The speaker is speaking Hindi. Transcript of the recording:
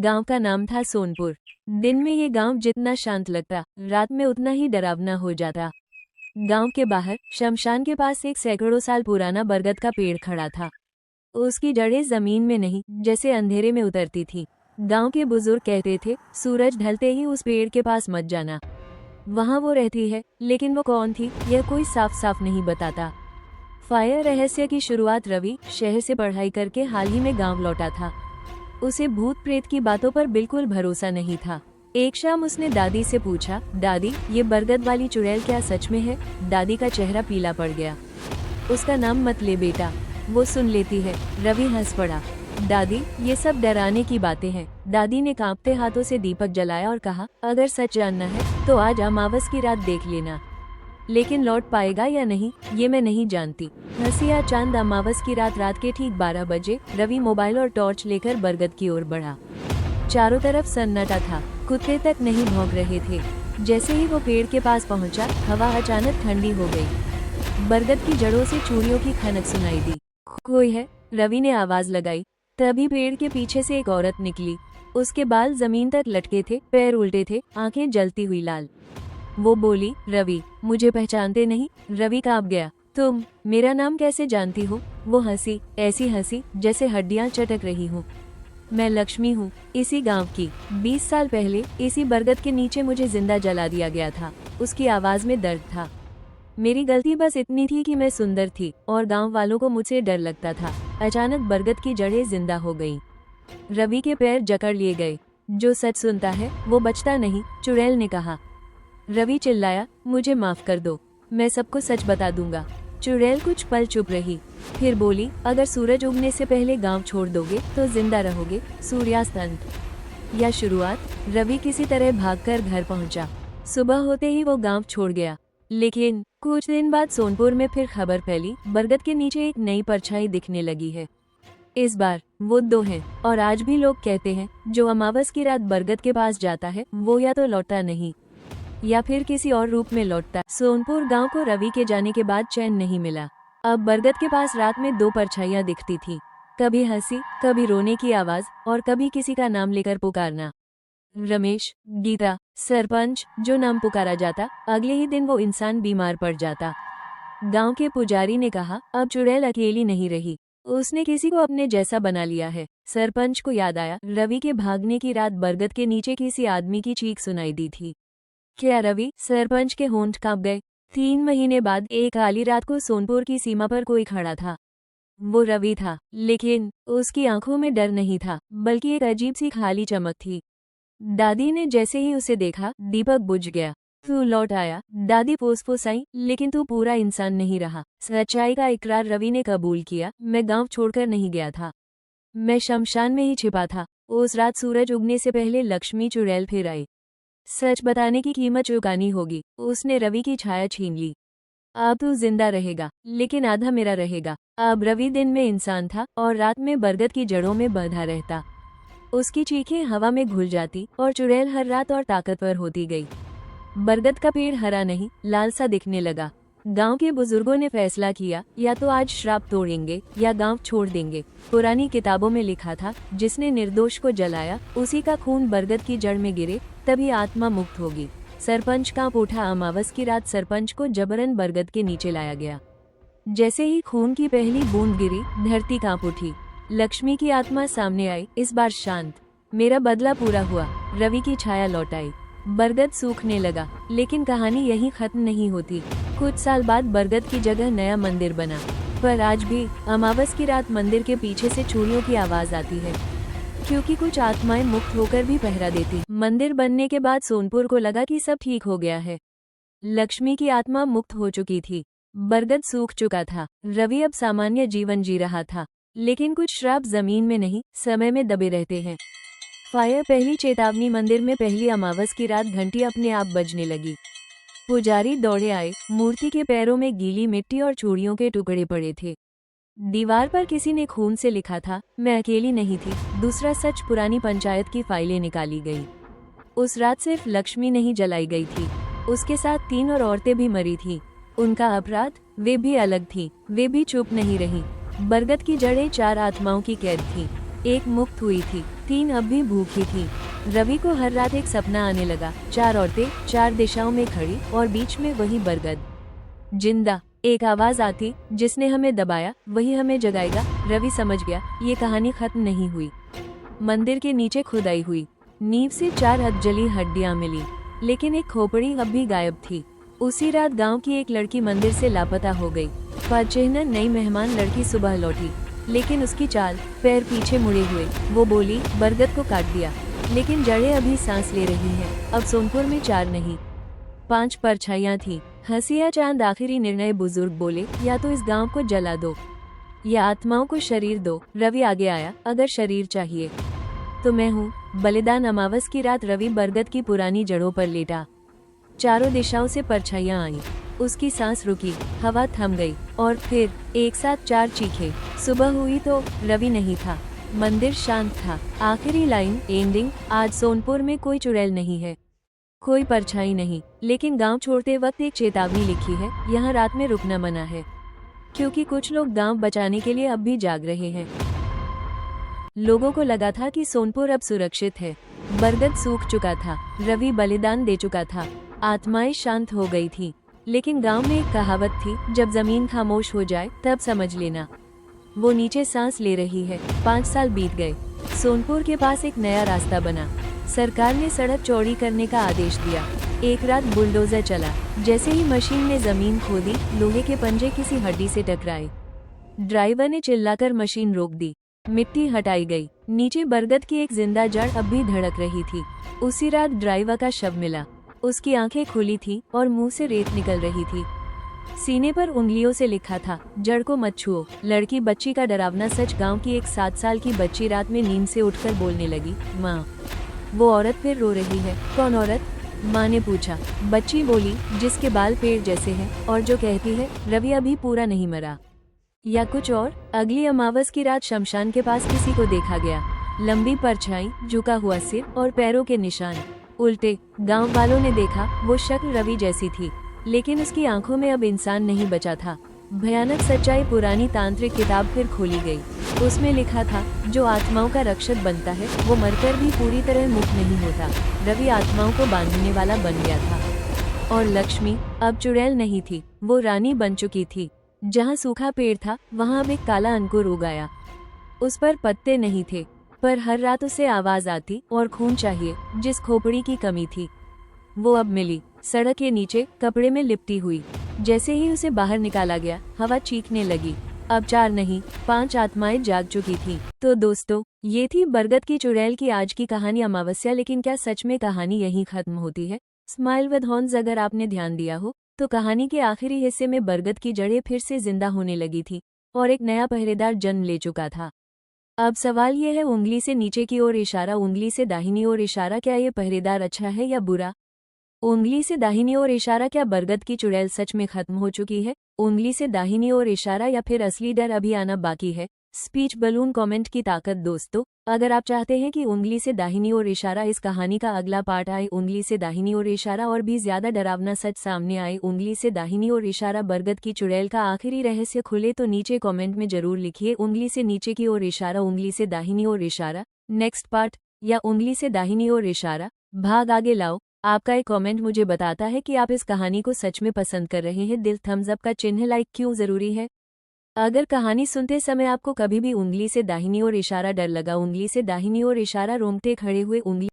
गांव का नाम था सोनपुर। दिन में ये गांव जितना शांत लगता, रात में उतना ही डरावना हो जाता। गांव के बाहर शमशान के पास एक सैकड़ों साल पुराना बरगद का पेड़ खड़ा था। उसकी जड़ें जमीन में नहीं, जैसे अंधेरे में उतरती थी। गांव के बुजुर्ग कहते थे, सूरज ढलते ही उस पेड़ के पास मत जाना, वहां वो रहती है। लेकिन वो कौन थी, यह कोई साफ साफ नहीं बताता। फायर रहस्य की शुरुआत रवि शहर से पढ़ाई करके हाल ही में गांव लौटा था। उसे भूत प्रेत की बातों पर बिल्कुल भरोसा नहीं था। एक शाम उसने दादी से पूछा, दादी ये बरगद वाली चुड़ैल क्या सच में है? दादी का चेहरा पीला पड़ गया। उसका नाम मत ले बेटा, वो सुन लेती है। रवि हंस पड़ा। दादी ये सब डराने की बातें हैं। दादी ने कांपते हाथों से दीपक जलाया और कहा, अगर सच जानना है तो आज अमावस की रात देख लेना, लेकिन लौट पाएगा या नहीं ये मैं नहीं जानती। हंसिया चांद अमावस की रात के ठीक 12 बजे रवि मोबाइल और टॉर्च लेकर बरगद की ओर बढ़ा। चारों तरफ सन्नाटा था, कुत्ते तक नहीं भौंक रहे थे। जैसे ही वो पेड़ के पास पहुंचा, हवा अचानक ठंडी हो गई। बरगद की जड़ों से चूड़ियों की खनक सुनाई दी। कोई है? रवि ने आवाज लगाई। तभी पेड़ के पीछे से एक औरत निकली। उसके बाल जमीन तक लटके थे, पैर उल्टे थे, आंखें जलती हुई लाल। वो बोली, रवि मुझे पहचानते नहीं? रवि कांप गया। तुम मेरा नाम कैसे जानती हो? वो हंसी, ऐसी हंसी जैसे हड्डियां चटक रही हूँ। मैं लक्ष्मी हूँ, इसी गांव की। 20 साल पहले इसी बरगद के नीचे मुझे जिंदा जला दिया गया था। उसकी आवाज में दर्द था। मेरी गलती बस इतनी थी कि मैं सुंदर थी और गांव वालों को मुझसे डर लगता था। अचानक बरगद की जड़ें जिंदा हो गईं। रवि के पैर जकड़ लिए गए। जो सच सुनता है वो बचता नहीं, चुड़ैल ने कहा। रवि चिल्लाया, मुझे माफ कर दो, मैं सबको सच बता दूंगा। चुड़ैल कुछ पल चुप रही, फिर बोली, अगर सूरज उगने से पहले गांव छोड़ दोगे तो जिंदा रहोगे। सूर्यास्त अंत या शुरुआत? रवि किसी तरह भागकर घर पहुंचा। सुबह होते ही वो गांव छोड़ गया। लेकिन कुछ दिन बाद सोनपुर में फिर खबर फैली, बरगद के नीचे एक नई परछाई दिखने लगी है। इस बार वो दो हैं, और आज भी लोग कहते हैं जो अमावस की रात बरगद के पास जाता है वो या तो लौटता नहीं या फिर किसी और रूप में लौटता। सोनपुर गांव को रवि के जाने के बाद चैन नहीं मिला। अब बरगद के पास रात में दो परछाइयां दिखती थी, कभी हंसी, कभी रोने की आवाज, और कभी किसी का नाम लेकर पुकारना। रमेश, गीता, सरपंच। जो नाम पुकारा जाता, अगले ही दिन वो इंसान बीमार पड़ जाता। गांव के पुजारी ने कहा, अब चुड़ैल अकेली नहीं रही, उसने किसी को अपने जैसा बना लिया है। सरपंच को याद आया, रवि के भागने की रात बरगद के नीचे किसी आदमी की चीख सुनाई दी थी। क्या रवि? सरपंच के होंठ कांप गए। 3 महीने बाद एक काली रात को सोनपुर की सीमा पर कोई खड़ा था। वो रवि था, लेकिन उसकी आंखों में डर नहीं था, बल्कि एक अजीब सी खाली चमक थी। दादी ने जैसे ही उसे देखा, दीपक बुझ गया। तू लौट आया, दादी फुसफुसाई, लेकिन तू पूरा इंसान नहीं रहा। सच्चाई का इकरार रवि ने कबूल किया। मैं गांव छोड़कर नहीं गया था, मैं शमशान में ही छिपा था। उस रात सूरज उगने से पहले लक्ष्मी चुड़ैल फिर आई। सच बताने की कीमत चुकानी होगी। उसने रवि की छाया छीन ली। अब तू जिंदा रहेगा, लेकिन आधा मेरा रहेगा। अब रवि दिन में इंसान था और रात में बरगद की जड़ों में बंधा रहता। उसकी चीखें हवा में घुल जाती और चुड़ैल हर रात और ताकतवर होती गई। बरगद का पेड़ हरा नहीं, लाल सा दिखने लगा। गांव के बुजुर्गों ने फैसला किया, या तो आज श्राप तोड़ेंगे या गांव छोड़ देंगे। पुरानी किताबों में लिखा था, जिसने निर्दोष को जलाया उसी का खून बरगद की जड़ में गिरे तभी आत्मा मुक्त होगी। सरपंच कांप उठा। अमावस की रात सरपंच को जबरन बरगद के नीचे लाया गया। जैसे ही खून की पहली बूंद गिरी, धरती कांप उठी। लक्ष्मी की आत्मा सामने आई, इस बार शांत। मेरा बदला पूरा हुआ। रवि की छाया लौट आई। बरगद सूखने लगा, लेकिन कहानी यहीं खत्म नहीं होती। कुछ साल बाद बरगद की जगह नया मंदिर बना, पर आज भी अमावस की रात मंदिर के पीछे से चूड़ियों की आवाज आती है, क्योंकि कुछ आत्माएं मुक्त होकर भी पहरा देती। मंदिर बनने के बाद सोनपुर को लगा कि सब ठीक हो गया है। लक्ष्मी की आत्मा मुक्त हो चुकी थी, बरगद सूख चुका था। रवि अब सामान्य जीवन जी रहा था, लेकिन कुछ श्राप जमीन में नहीं, समय में दबे रहते हैं। फायर पहली चेतावनी। मंदिर में पहली अमावस की रात घंटी अपने आप बजने लगी। पुजारी दौड़े आए। मूर्ति के पैरों में गीली मिट्टी और चूड़ियों के टुकड़े पड़े थे। दीवार पर किसी ने खून से लिखा था, मैं अकेली नहीं थी। दूसरा सच, पुरानी पंचायत की फाइलें निकाली गई। उस रात सिर्फ लक्ष्मी नहीं जलाई गई थी, उसके साथ 3 और औरतें भी मरी थी। उनका अपराध? वे भी अलग थी, वे भी चुप नहीं रही। बरगद की जड़ें 4 आत्माओं की कैद थी। एक मुक्त हुई थी, तीन अब भी भूखी थी। रवि को हर रात एक सपना आने लगा, 4 औरतें 4 दिशाओं में खड़ी और बीच में वही बरगद। जिंदा। एक आवाज आती, जिसने हमें दबाया वही हमें जगाएगा। रवि समझ गया, ये कहानी खत्म नहीं हुई। मंदिर के नीचे खुदाई हुई, नींव से 4 अधजली हड्डियां मिली, लेकिन एक खोपड़ी अब भी गायब थी। उसी रात गांव की एक लड़की मंदिर से लापता हो गई। पदचिह्न नई मेहमान लड़की सुबह लौटी, लेकिन उसकी चाल, पैर पीछे मुड़े हुए। वो बोली, बरगद को काट दिया, लेकिन जड़ें अभी सांस ले रही हैं। अब सोनपुर में 4 नहीं 5 परछाइयां थी। हंसिया चांद आखिरी निर्णय। बुजुर्ग बोले, या तो इस गांव को जला दो या आत्माओं को शरीर दो। रवि आगे आया, अगर शरीर चाहिए तो मैं हूँ। बलिदान। अमावस की रात रवि बरगद की पुरानी जड़ों पर लेटा। चारों दिशाओं से परछाइयां आईं। उसकी सांस रुकी, हवा थम गई, और फिर एक साथ 4 चीखे। सुबह हुई तो रवि नहीं था, मंदिर शांत था। आखिरी लाइन, एंडिंग। आज सोनपुर में कोई चुड़ैल नहीं है, कोई परछाई नहीं, लेकिन गांव छोड़ते वक्त एक चेतावनी लिखी है, यहाँ रात में रुकना मना है, क्योंकि कुछ लोग गांव बचाने के लिए अब भी जाग रहे हैं। लोगों को लगा था कि सोनपुर अब सुरक्षित है। बरगद सूख चुका था, रवि बलिदान दे चुका था, आत्माएं शांत हो गई थी। लेकिन गांव में एक कहावत थी, जब जमीन खामोश हो जाए तब समझ लेना वो नीचे सांस ले रही है। 5 साल बीत गए। सोनपुर के पास एक नया रास्ता बना। सरकार ने सड़क चौड़ी करने का आदेश दिया। एक रात बुलडोजर चला। जैसे ही मशीन ने जमीन खोदी, लोहे के पंजे किसी हड्डी से टकराए। ड्राइवर ने चिल्लाकर मशीन रोक दी। मिट्टी हटाई गई। नीचे बरगद की एक जिंदा जड़ अब भी धड़क रही थी। उसी रात ड्राइवर का शव मिला। उसकी आंखें खुली थी और मुंह से रेत निकल रही थी। सीने पर उंगलियों से लिखा था, जड़ को मत छुओ। लड़की बच्ची का डरावना सच। गांव की एक 7 साल की बच्ची रात में नींद से उठकर बोलने लगी, माँ। वो औरत फिर रो रही है। कौन औरत? माँ ने पूछा। बच्ची बोली, जिसके बाल पेड़ जैसे हैं और जो कहती है, रवि अभी पूरा नहीं मरा। या कुछ और? अगली अमावस की रात शमशान के पास किसी को देखा गया। लंबी परछाई, झुका हुआ सिर और पैरों के निशान उल्टे। गांव वालों ने देखा, वो शक्ल रवि जैसी थी, लेकिन उसकी आंखों में अब इंसान नहीं बचा था। भयानक सच्चाई। पुरानी तांत्रिक किताब फिर खोली गई। उसमें लिखा था, जो आत्माओं का रक्षक बनता है वो मरकर भी पूरी तरह मुक्त नहीं होता। रवि आत्माओं को बांधने वाला बन गया था। और लक्ष्मी अब चुड़ैल नहीं थी, वो रानी बन चुकी थी। जहाँ सूखा पेड़ था, वहाँ अब एक काला अंकुर उग आया। उस पर पत्ते नहीं थे, पर हर रात उसे आवाज आती, और खून चाहिए। जिस खोपड़ी की कमी थी वो अब मिली। सड़क के नीचे, कपड़े में लिपटी हुई। जैसे ही उसे बाहर निकाला गया, हवा चीखने लगी। अब 4 नहीं 5 आत्माएं जाग चुकी थी। तो दोस्तों, ये थी बरगद की चुड़ैल की आज की कहानी अमावस्या। लेकिन क्या सच में कहानी यहीं खत्म होती है? Smile with horns. अगर आपने ध्यान दिया हो तो कहानी के आखिरी हिस्से में बरगद की जड़ें फिर से जिंदा होने लगी थी और एक नया पहरेदार जन्म ले चुका था। अब सवाल यह है, उंगली से नीचे की ओर इशारा, उंगली से दाहिनी ओर इशारा, क्या ये पहरेदार अच्छा है या बुरा? उंगली से दाहिनी ओर इशारा, क्या बरगद की चुड़ैल सच में खत्म हो चुकी है? उंगली से दाहिनी ओर इशारा, या फिर असली डर अभी आना बाकी है? स्पीच बलून कमेंट की ताकत। दोस्तों, अगर आप चाहते हैं कि उंगली से दाहिनी ओर इशारा इस कहानी का अगला पार्ट आए, उंगली से दाहिनी ओर इशारा और भी ज्यादा डरावना सच सामने आए, उंगली से दाहिनी ओर इशारा बरगद की चुड़ैल का आखिरी रहस्य खुले, तो नीचे कमेंट में जरूर लिखिए उंगली से नीचे की ओर इशारा, उंगली से दाहिनी ओर इशारा नेक्स्ट पार्ट, या उंगली से दाहिनी ओर इशारा भाग आगे लाओ। आपका एक कमेंट मुझे बताता है कि आप इस कहानी को सच में पसंद कर रहे हैं। दिल, थम्स अप का चिन्ह, लाइक क्यों जरूरी है? अगर कहानी सुनते समय आपको कभी भी उंगली से दाहिनी ओर इशारा डर लगा, उंगली से दाहिनी ओर इशारा रोंगटे खड़े हुए, उंगली